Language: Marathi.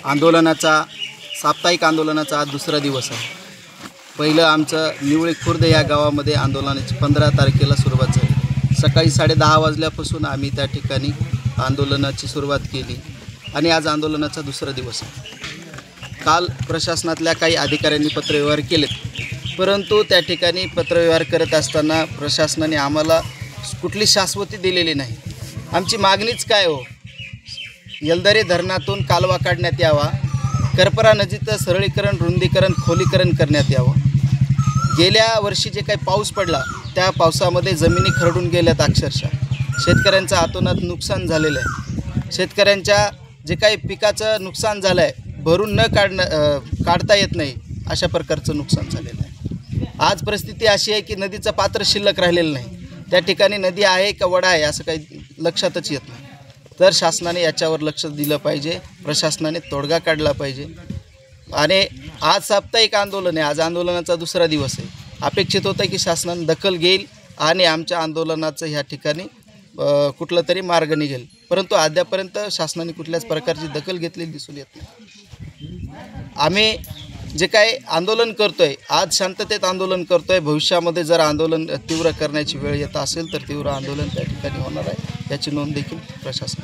आंदोलनाचा साप्ताहिक आंदोलनाचा आज दुसरा दिवस आहे। पहिलं आमचं निवळी खुर्द या गावामध्ये आंदोलनाची 15 तारखेला सुरुवात झाली। सकाळी 10:30 वाजल्यापासून आम्ही त्या ठिकाणी आंदोलनाची सुरुवात केली आणि आज आंदोलनाचा दुसरा दिवस आहे। काल प्रशासनातल्या काही अधिकाऱ्यांनी पत्रव्यवहार केलेत, परंतु त्या ठिकाणी पत्रव्यवहार करत असताना प्रशासनाने आम्हाला कुठली शाश्वती दिलेली नाही। आमची मागणीच काय हो, येलदरे धरणातून कालवा काढण्यात यावा, करपरा नदीचं सरळीकरण, रुंदीकरण, खोलीकरण करण्यात यावं। गेल्या वर्षी जे काही पाऊस पडला त्या पावसामध्ये जमिनी खरडून गेल्यात, अक्षरशः शेतकऱ्यांचं अतोनात नुकसान झालेलं आहे। शेतकऱ्यांच्या जे काही पिकाचं नुकसान झालं आहे, भरून न काढता येत नाही अशा प्रकारचं नुकसान झालेलं आहे। आज परिस्थिती अशी आहे की नदीचं पात्र शिल्लक राहिलेलं नाही। त्या ठिकाणी नदी आहे का वडा आहे असं काही लक्षातच येत नाही। तर शासनाने याच्यावर लक्ष दिलं पाहिजे, प्रशासनाने तोडगा काढला पाहिजे। आणि आज साप्ताहिक आंदोलन आहे, आज आंदोलनाचा दुसरा दिवस आहे। अपेक्षित होतं की शासनाने दखल घेईल आणि आमच्या आंदोलनाचं ह्या ठिकाणी कुठलं तरी मार्ग निघेल, परंतु अद्यापर्यंत शासनाने कुठल्याच प्रकारची दखल घेतलेली दिसून येत नाही। आम्ही जे काही आंदोलन करतोय, आज शांततेत आंदोलन करतोय, भविष्यामध्ये जर आंदोलन तीव्र करण्याची वेळ येत असेल तर तीव्र आंदोलन त्या ठिकाणी होणार आहे, याची नोंद देखील प्रशासन